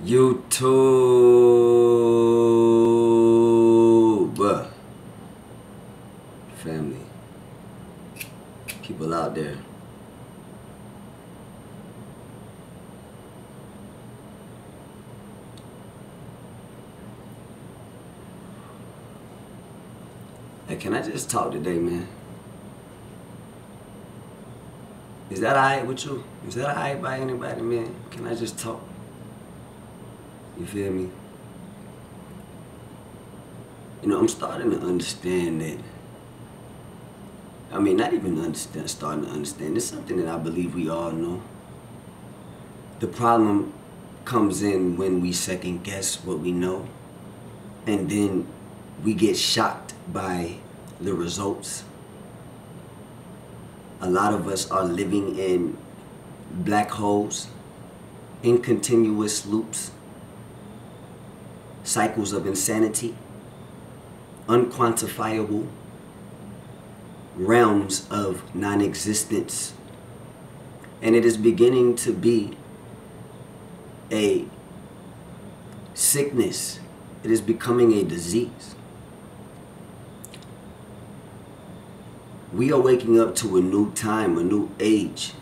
YouTube family, people out there. Hey, can I just talk today, man? Is that alright with you? Is that alright by anybody, man? Can I just talk? You feel me? You know, I'm starting to understand that. I mean, not even understand, starting to understand. It's something that I believe we all know. The problem comes in when we second guess what we know, and then we get shocked by the results. A lot of us are living in black holes, in continuous loops, cycles of insanity, unquantifiable realms of non-existence. And it is beginning to be a sickness. It is becoming a disease. We are waking up to a new time, a new age.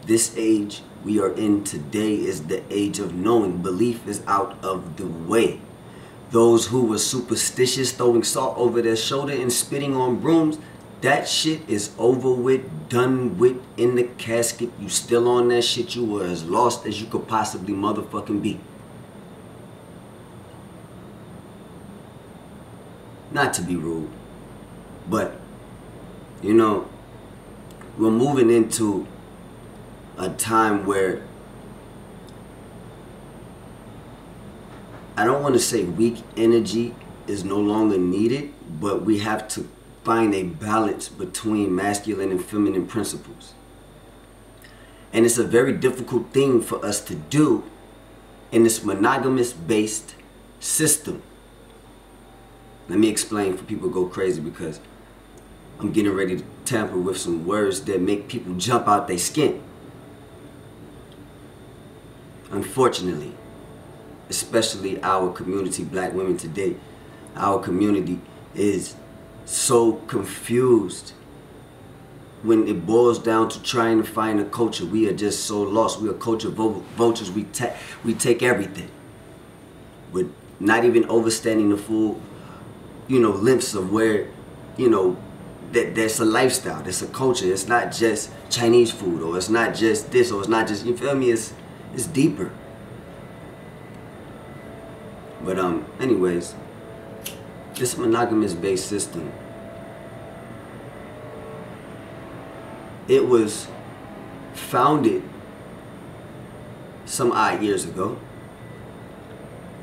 This age we are in today is the age of knowing. Belief is out of the way. Those who were superstitious, throwing salt over their shoulder and spitting on brooms, that shit is over with, done with, in the casket. You still on that shit. You were as lost as you could possibly motherfucking be. Not to be rude, but, you know, we're moving into a time where I don't want to say weak energy is no longer needed, but we have to find a balance between masculine and feminine principles. And it's a very difficult thing for us to do in this monogamous-based system. Let me explain for people who go crazy, because I'm getting ready to tamper with some words that make people jump out their skin. Unfortunately, especially our community, black women today, our community is so confused when it boils down to trying to find a culture. We are just so lost. We are culture vultures. We take everything, with not even understanding the full, you know, lengths of where, you know, that there's a lifestyle, there's a culture. It's not just Chinese food, or it's not just this, or it's not just, you feel me? It's deeper. But anyways, this monogamous-based system, it was founded some odd years ago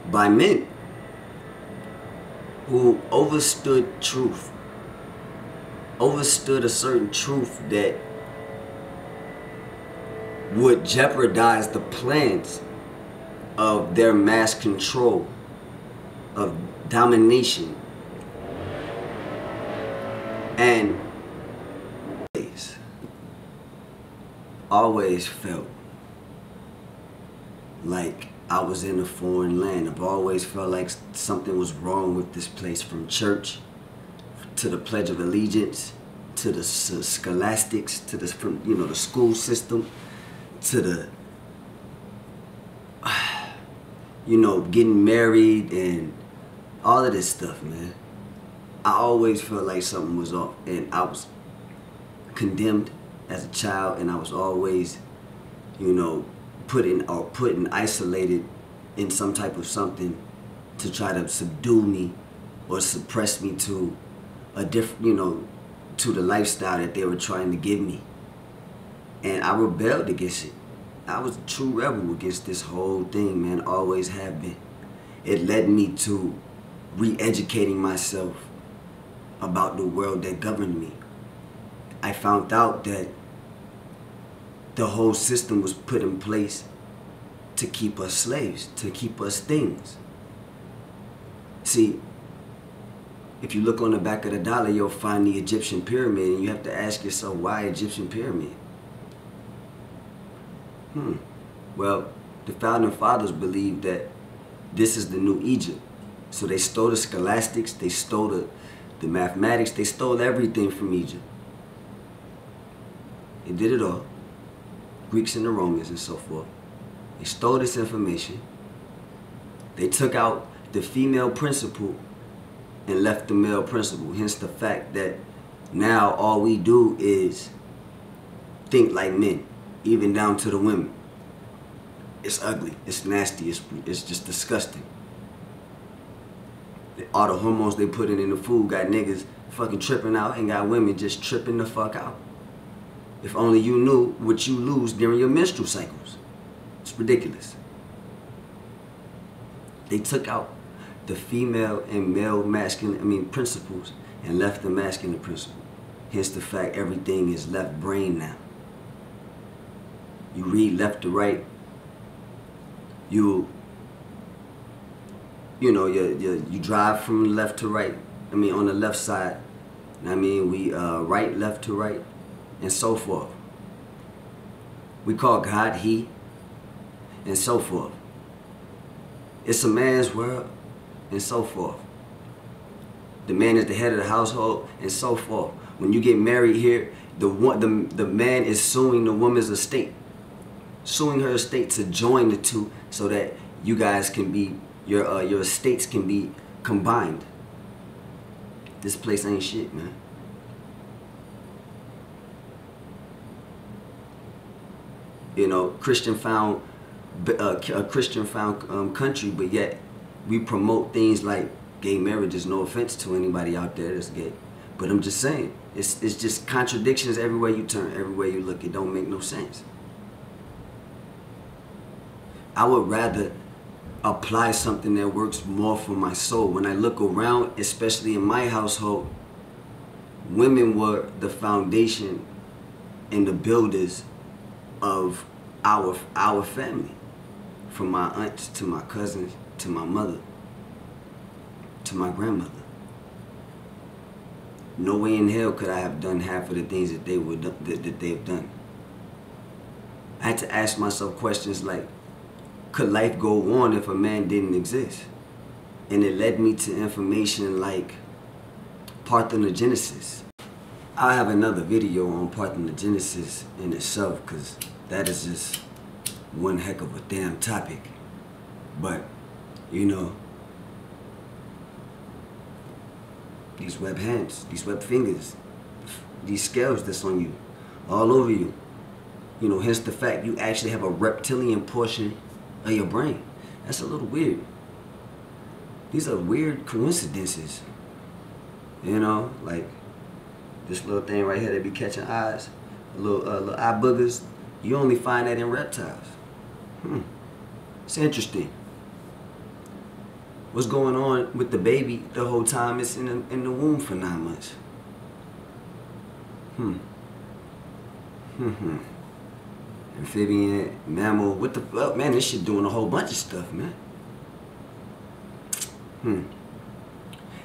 by men who overstood truth, overstood a certain truth that would jeopardize the plans of their mass control, of domination. And always felt like I was in a foreign land. I've always felt like something was wrong with this place, from church to the Pledge of Allegiance, to the scholastics, to the, you know, the school system, to the, you know, getting married and all of this stuff, man. I always felt like something was off, and I was condemned as a child, and I was always, you know, put in isolated in some type of something to try to subdue me or suppress me to a different, you know, to the lifestyle that they were trying to give me. And I rebelled against it. I was a true rebel against this whole thing, man. Always have been. It led me to re-educating myself about the world that governed me. I found out that the whole system was put in place to keep us slaves, to keep us things. See, if you look on the back of the dollar, you'll find the Egyptian pyramid, and you have to ask yourself, why Egyptian pyramid? Well, The founding fathers believed that this is the new Egypt. So they stole the scholastics, they stole the mathematics, they stole everything from Egypt. They did it all. Greeks and the Romans and so forth. They stole this information. They took out the female principle and left the male principle. Hence the fact that now all we do is think like men, even down to the women. It's ugly, it's nasty, it's just disgusting. All the hormones they put in the food got niggas fucking tripping out and got women just tripping the fuck out. If only you knew what you lose during your menstrual cycles. It's ridiculous. They took out the female and male masculine, principles and left the masculine principle. Hence the fact everything is left brain now. You read left to right. You drive from left to right. On the left side. We right, left to right, and so forth. We call God He, and so forth. It's a man's world, and so forth. The man is the head of the household, and so forth. When you get married here, the man is suing the woman's estate, suing her estate to join the two, so that you guys can be your estates can be combined. This place ain't shit, man. Christian found country, but yet we promote things like gay marriages. No offense to anybody out there that's gay, but I'm just saying it's just contradictions everywhere you turn, everywhere you look. It don't make no sense. I would rather apply something that works more for my soul. When I look around, especially in my household, women were the foundation and the builders of our family. From my aunts to my cousins to my mother to my grandmother. No way in hell could I have done half of the things that they've done. I had to ask myself questions like, could life go on if a man didn't exist? And it led me to information like parthenogenesis. I'll have another video on parthenogenesis in itself, because that is just one heck of a damn topic. But, these web hands, these web fingers, these scales that's on you, all over you, hence the fact you actually have a reptilian portion of your brain. That's a little weird. These are weird coincidences. Like this little thing right here that be catching eyes, little eye boogers. You only find that in reptiles. It's interesting. What's going on with the baby the whole time it's in the womb for 9 months? Amphibian, mammal, what the fuck, man? This shit doing a whole bunch of stuff, man.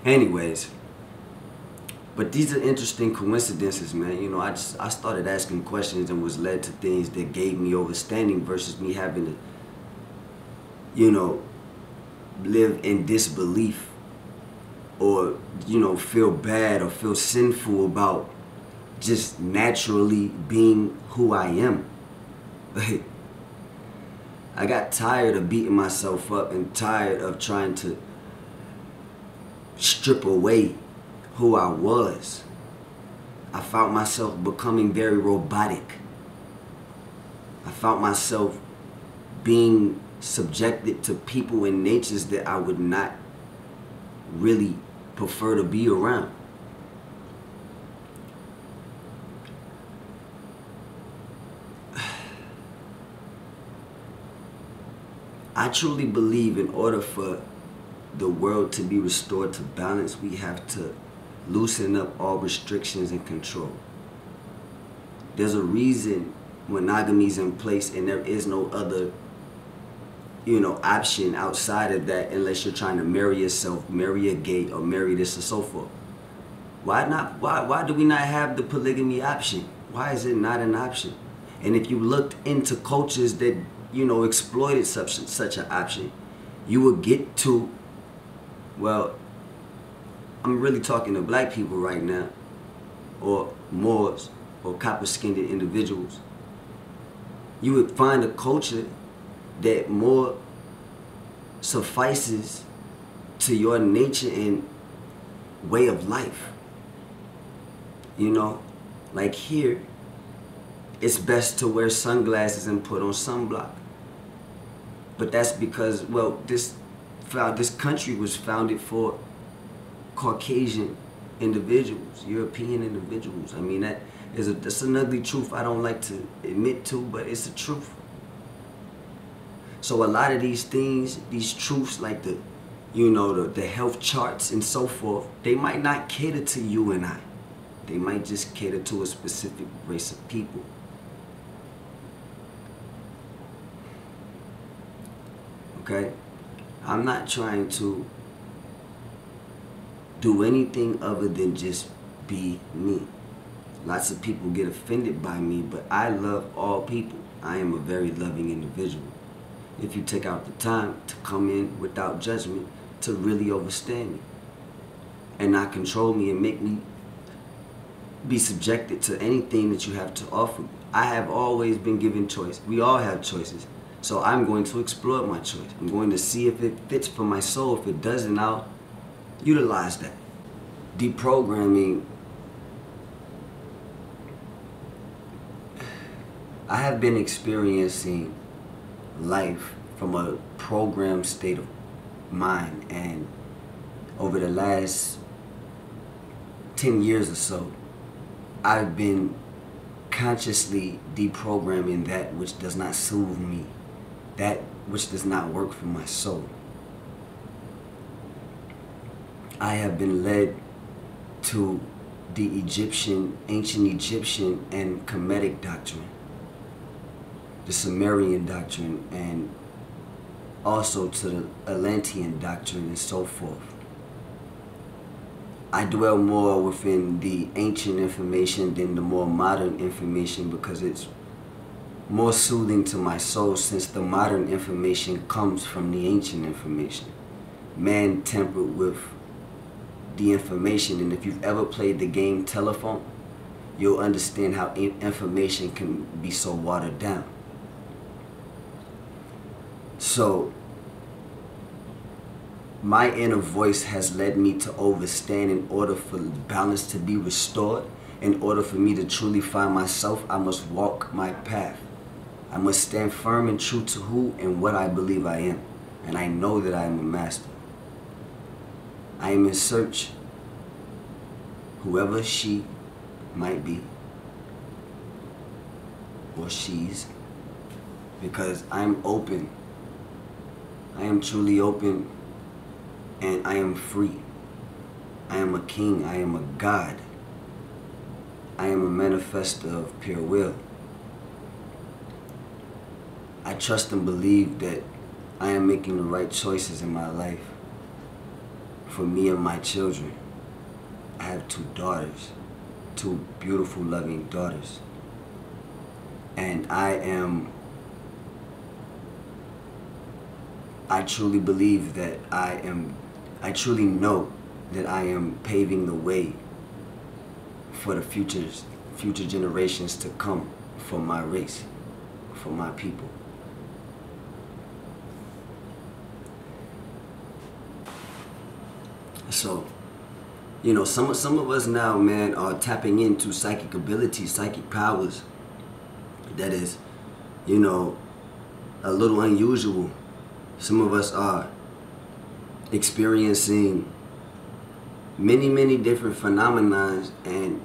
Anyways, but these are interesting coincidences, man. I started asking questions and was led to things that gave me overstanding versus me having to, live in disbelief or, feel bad or feel sinful about just naturally being who I am. I got tired of beating myself up and tired of trying to strip away who I was. I found myself becoming very robotic. I found myself being subjected to people and natures that I would not really prefer to be around. I truly believe in order for the world to be restored to balance, we have to loosen up all restrictions and control. There's a reason monogamy is in place and there is no other, option outside of that unless you're trying to marry yourself, marry a gay, or marry this or so forth. Why not? Why do we not have the polygamy option? Why is it not an option? And if you looked into cultures that exploited such an option, you would get to, well, I'm really talking to black people right now, or Moors, or copper-skinned individuals. You would find a culture that more suffices to your nature and way of life. Like here, it's best to wear sunglasses and put on sunblock. But that's because, well, this country was founded for Caucasian individuals, European individuals. I mean, that's an ugly truth I don't like to admit to, but it's the truth. So a lot of these things, these truths, like the health charts and so forth, they might not cater to you and I. They might just cater to a specific race of people. Okay? I'm not trying to do anything other than just be me. Lots of people get offended by me, but I love all people. I am a very loving individual. If you take out the time to come in without judgment, to really understand me and not control me and make me be subjected to anything that you have to offer. I have always been given choice. We all have choices. So I'm going to explore my choice. I'm going to see if it fits for my soul. If it doesn't, I'll utilize that. Deprogramming. I have been experiencing life from a programmed state of mind, and over the last 10 years or so, I've been consciously deprogramming that which does not soothe me, that which does not work for my soul. I have been led to the ancient Egyptian and Kemetic doctrine, the Sumerian doctrine, and also to the Atlantean doctrine and so forth. I dwell more within the ancient information than the more modern information because it's more soothing to my soul, since the modern information comes from the ancient information. Man tempered with the information, and if you've ever played the game telephone, you'll understand how information can be so watered down. So my inner voice has led me to overstand. In order for balance to be restored, in order for me to truly find myself, I must walk my path. I must stand firm and true to who and what I believe I am. And I know that I am a master. I am in search, whoever she might be, or she's, because I'm open. I am truly open, and I am free. I am a king. I am a god. I am a manifester of pure will. I trust and believe that I am making the right choices in my life for me and my children. I have 2 daughters, 2 beautiful, loving daughters. And I truly believe that I truly know that I am paving the way for the future generations to come, for my race, for my people. So, some of us now, man, are tapping into psychic abilities, psychic powers that is, a little unusual. Some of us are experiencing many, many different phenomena and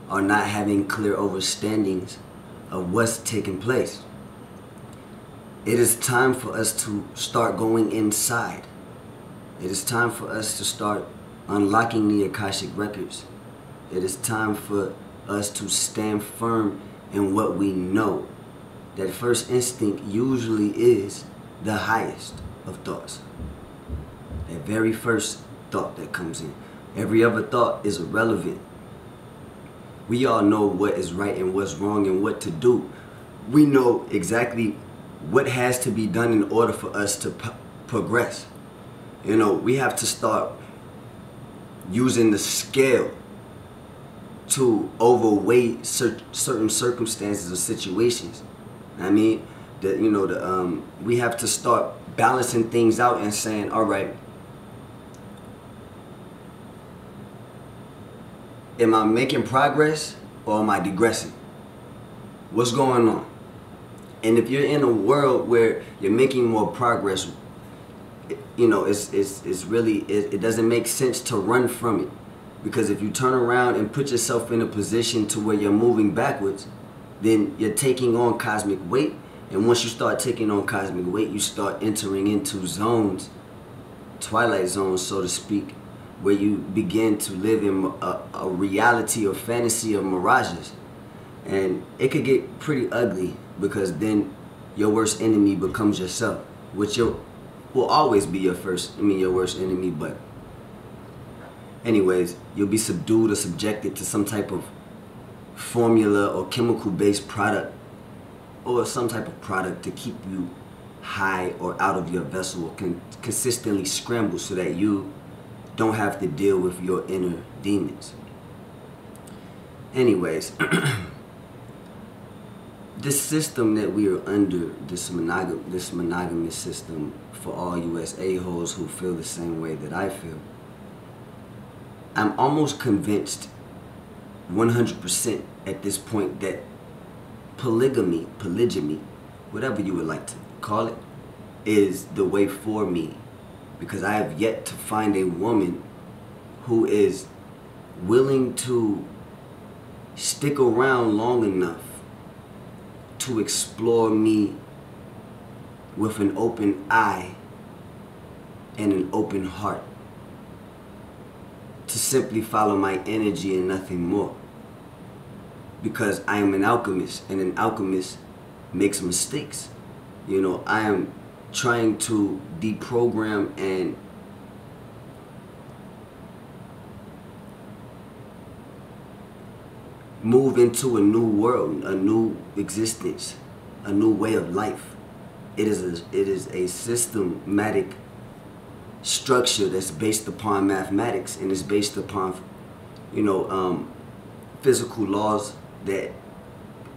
are not having clear understandings of what's taking place. It is time for us to start going inside. It is time for us to start unlocking the Akashic records. It is time for us to stand firm in what we know. That first instinct usually is the highest of thoughts. That very first thought that comes in. Every other thought is irrelevant. We all know what is right and what's wrong and what to do. We know exactly what has to be done in order for us to progress. You know, we have to start using the scale to overweight certain circumstances or situations. I mean, we have to start balancing things out and saying, all right, am I making progress or am I digressing? What's going on? And if you're in a world where you're making more progress, you know, it doesn't make sense to run from it. Because if you turn around and put yourself in a position to where you're moving backwards, then you're taking on cosmic weight. And once you start taking on cosmic weight, you start entering into zones, twilight zones, so to speak, where you begin to live in a reality or fantasy of mirages. And it could get pretty ugly, because then your worst enemy becomes yourself, which will always be your worst enemy. But anyways, you'll be subdued or subjected to some type of formula or chemical-based product, or some type of product to keep you high or out of your vessel, or consistently scramble so that you don't have to deal with your inner demons. Anyways, this system that we are under, this monogamous system, for all US a-holes who feel the same way that I feel, I'm almost convinced 100% at this point that polygamy, whatever you would like to call it, is the way for me. Because I have yet to find a woman who is willing to stick around long enough to explore me with an open eye and an open heart, to simply follow my energy and nothing more. Because I am an alchemist, and an alchemist makes mistakes. You know, I am trying to deprogram and move into a new world, a new existence, a new way of life. It is a systematic structure that's based upon mathematics, and is based upon, you know, physical laws that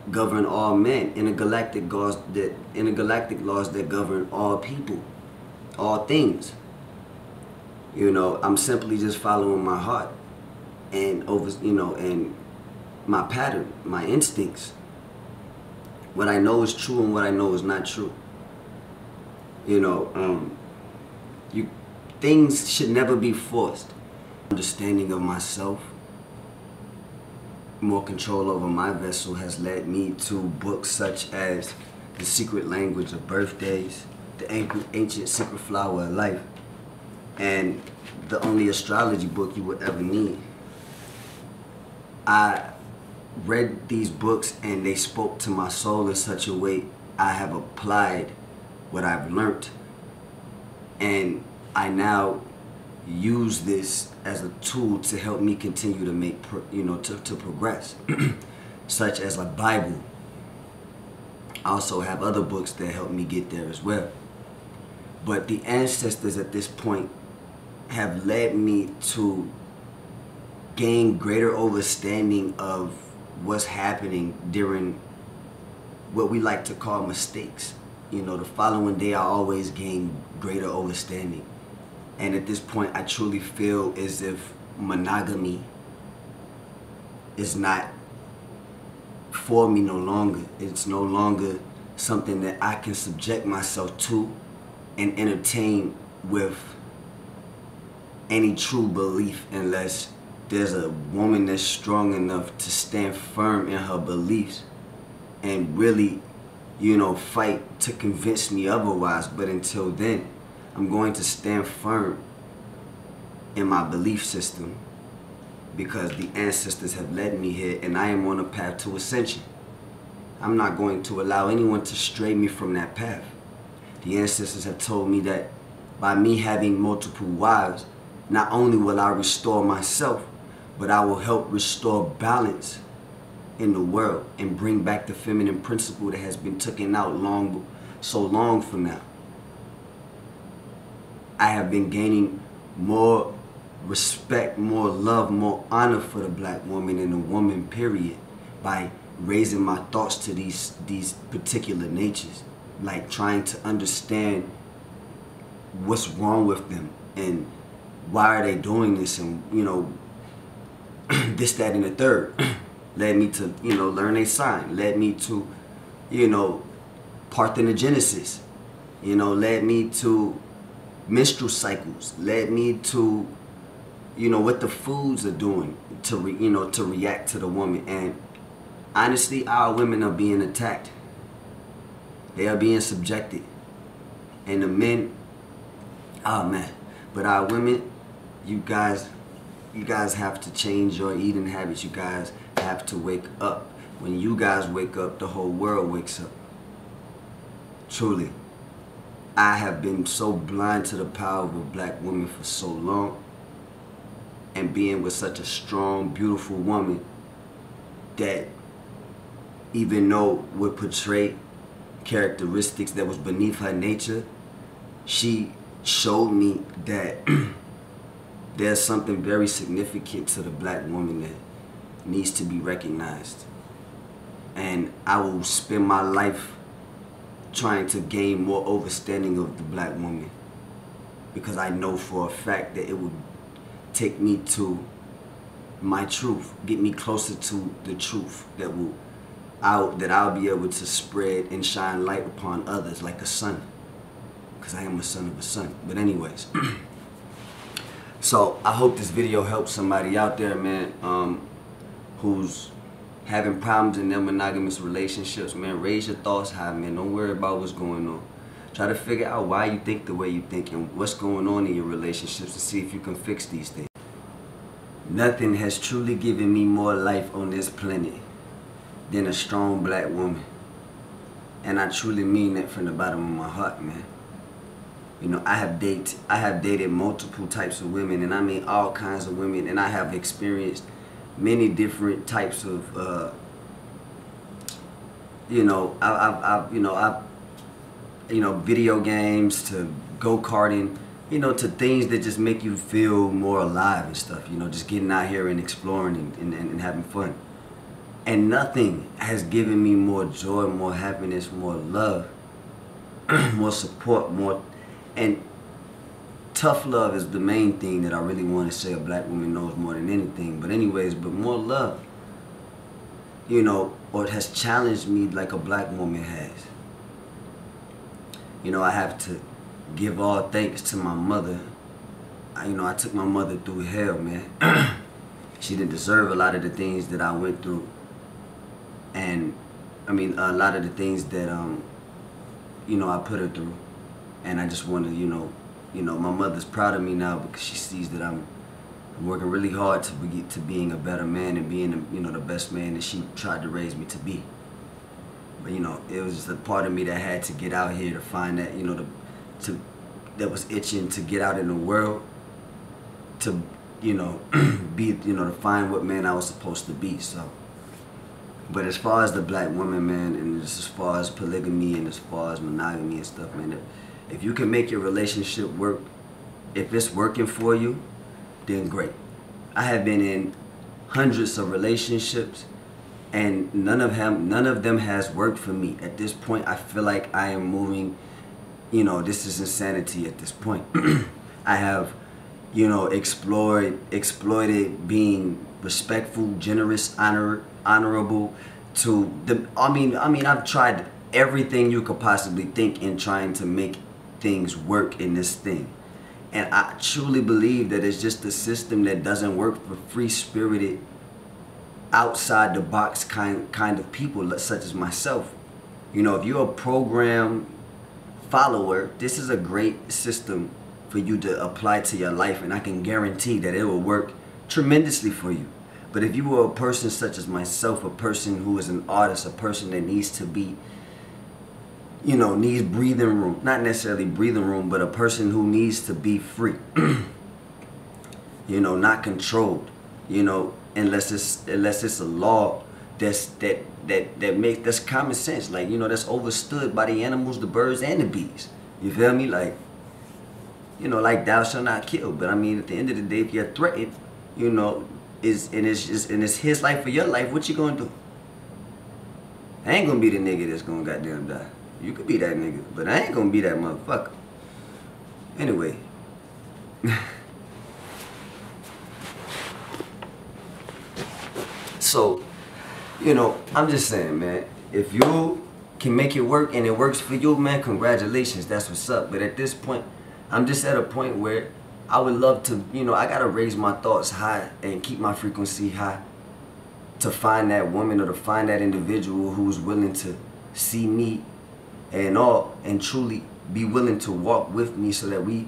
govern all men, intergalactic laws that govern all people, all things. You know, I'm simply just following my heart and and my pattern, my instincts. What I know is true and what I know is not true. You know, things should never be forced. Understanding of myself, more control over my vessel, has led me to books such as The Secret Language of Birthdays, The Ancient Secret Flower of Life, and the only astrology book you would ever need. I read these books and they spoke to my soul in such a way. I have applied what I've learned, and I now use this as a tool to help me continue to make, to progress, such as a Bible. I also have other books that help me get there as well. But the ancestors at this point have led me to gain greater understanding of what's happening during what we like to call mistakes. You know, the following day I always gain greater understanding. And at this point, I truly feel as if monogamy is not for me no longer. It's no longer something that I can subject myself to and entertain with any true belief, unless there's a woman that's strong enough to stand firm in her beliefs and really, fight to convince me otherwise. But until then, I'm going to stand firm in my belief system, because the ancestors have led me here and I am on a path to ascension. I'm not going to allow anyone to stray me from that path. The ancestors have told me that by me having multiple wives, not only will I restore myself, but I will help restore balance in the world and bring back the feminine principle that has been taken out long so long from now, I have been gaining more respect, more love, more honor for the black woman and the woman, period, by raising my thoughts to these particular natures, like trying to understand what's wrong with them and why are they doing this, and this, that, and the third. Led me to learn a sign, led me to parthenogenesis, led me to menstrual cycles, led me to what the foods are doing to to react to the woman. And honestly, our women are being attacked. They are being subjected. And the men, oh man. But our women, you guys have to change your eating habits. You guys have to wake up. When you guys wake up, the whole world wakes up. Truly. I have been so blind to the power of a black woman for so long. And being with such a strong, beautiful woman that even though would portray characteristics that was beneath her nature, she showed me that there's something very significant to the black woman that needs to be recognized. And I will spend my life trying to gain more understanding of the black woman, because I know for a fact that it would take me to my truth, get me closer to the truth that I'll be able to spread and shine light upon others like a sun, because I am a son of a sun. But anyways, so I hope this video helps somebody out there, man, who's having problems in their monogamous relationships. Man, raise your thoughts high, man. Don't worry about what's going on. Try to figure out why you think the way you think and what's going on in your relationships, to see if you can fix these things. Nothing has truly given me more life on this planet than a strong black woman. And I truly mean that from the bottom of my heart, man. I have dated multiple types of women, and I mean all kinds of women, and I have experienced many different types of video games, to go-karting, to things that just make you feel more alive and stuff, just getting out here and exploring and having fun. And nothing has given me more joy, more happiness, more love, more support, more, and tough love is the main thing that I really want to say a black woman knows more than anything. But anyways, but more love, or has challenged me like a black woman has. I have to give all thanks to my mother. I took my mother through hell, man. She didn't deserve a lot of the things that I went through. And I mean, a lot of the things that, I put her through. And I just want to, my mother's proud of me now, because she sees that I'm working really hard to get to being a better man and being, the best man that she tried to raise me to be. But, it was just a part of me that had to get out here to find that, that was itching to get out in the world, to, be, to find what man I was supposed to be. So, but as far as the black woman, man, and as far as polygamy and as far as monogamy and stuff, man, if you can make your relationship work, if it's working for you, then great. I have been in hundreds of relationships, and none of them has worked for me. At this point, I feel like I am moving, this is insanity at this point. I have, exploited being respectful, generous, honorable to the, I mean, I've tried everything you could possibly think in trying to make things work in this thing. And I truly believe that it's just a system that doesn't work for free-spirited, outside the box kind of people such as myself. If you're a program follower, this is a great system for you to apply to your life, and I can guarantee that it will work tremendously for you. But if you are a person such as myself, a person who is an artist, a person that needs to be, needs breathing room, not necessarily breathing room, but a person who needs to be free, not controlled, unless it's a law that that's common sense. Like, you know, that's overstood by the animals, the birds, and the bees. You feel me? Like, you know, like thou shalt not kill. But I mean, at the end of the day, if you're threatened, you know, it's his life or your life, what you gonna do? I ain't gonna be the nigga that's gonna goddamn die. You could be that nigga, but I ain't gonna be that motherfucker. Anyway. So, you know, I'm just saying, man, if you can make it work and it works for you, man, congratulations, that's what's up. But at this point, I'm just at a point where I would love to, you know, I gotta raise my thoughts high and keep my frequency high to find that woman or to find that individual who's willing to see me and truly be willing to walk with me so that we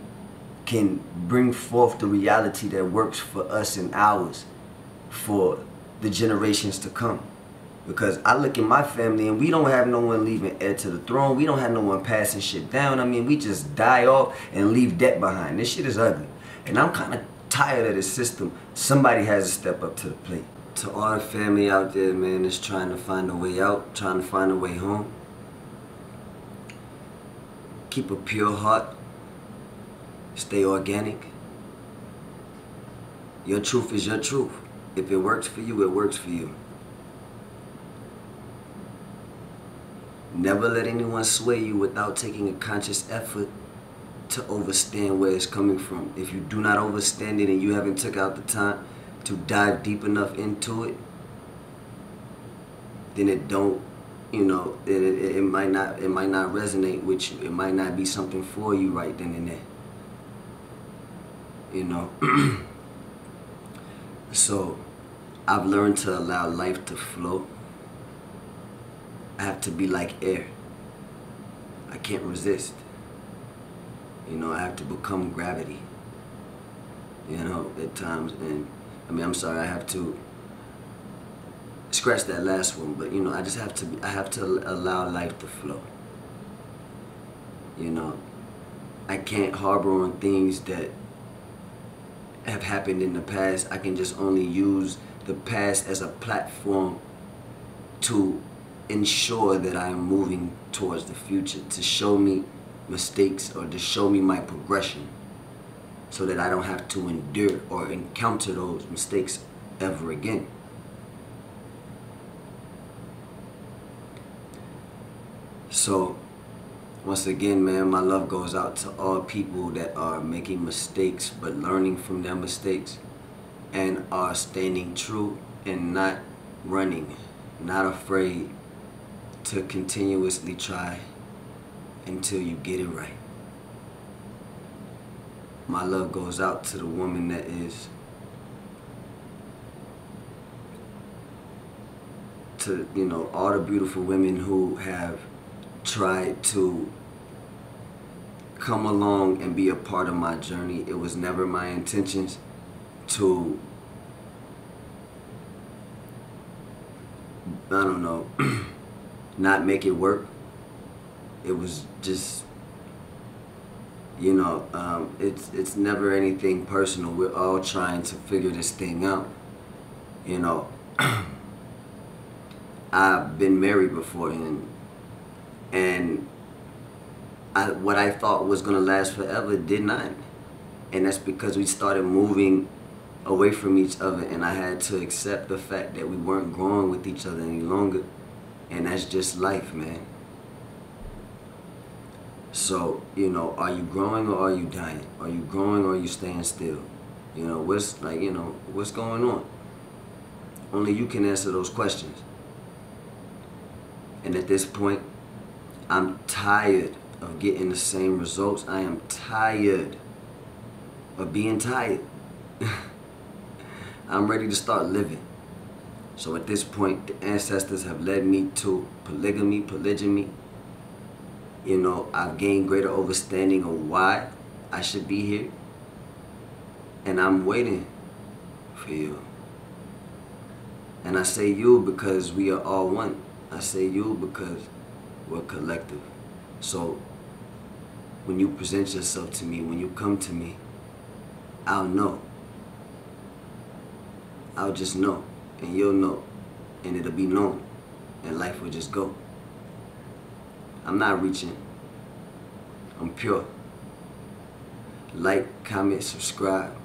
can bring forth the reality that works for us and ours for the generations to come. Because I look at my family and we don't have no one leaving heir to the throne. We don't have no one passing shit down. I mean, we just die off and leave debt behind. This shit is ugly. And I'm kind of tired of this system. Somebody has to step up to the plate. To all the family out there, man, that's trying to find a way out, trying to find a way home. Keep a pure heart. Stay organic. Your truth is your truth. If it works for you, it works for you. Never let anyone sway you without taking a conscious effort to understand where it's coming from. If you do not understand it and you haven't took out the time to dive deep enough into it, then it don't, you know, it might not resonate with you. It might not be something for you right then and there. You know. So I've learned to allow life to flow. I have to be like air. I can't resist. You know, I have to become gravity. You know, at times. And I mean, I'm sorry, I have to scratch that last one, but you know, I have to allow life to flow. You know, I can't harbor on things that have happened in the past. I can just only use the past as a platform to ensure that I am moving towards the future, to show me mistakes or to show me my progression so that I don't have to endure or encounter those mistakes ever again. So once again, man, my love goes out to all people that are making mistakes but learning from their mistakes and are standing true and not running, not afraid to continuously try until you get it right. My love goes out to the woman that is, to, you know, all the beautiful women who have tried to come along and be a part of my journey. It was never my intentions to, I don't know, not make it work. It was just, you know, it's never anything personal. We're all trying to figure this thing out. You know, I've been married before, and what I thought was gonna last forever did not. And that's because we started moving away from each other, and I had to accept the fact that we weren't growing with each other any longer. And that's just life, man. So, you know, are you growing or are you dying? Are you growing or are you staying still? You know, what's going on? Only you can answer those questions. And at this point, I'm tired of getting the same results. I am tired of being tired. I'm ready to start living. So at this point, the ancestors have led me to polygyny. You know, I've gained greater understanding of why I should be here. And I'm waiting for you. And I say you because we are all one. I say you because we're collective. So when you present yourself to me, when you come to me, I'll know. I'll just know. And you'll know. And it'll be known. and life will just go. I'm not reaching. I'm pure. Like, comment, subscribe.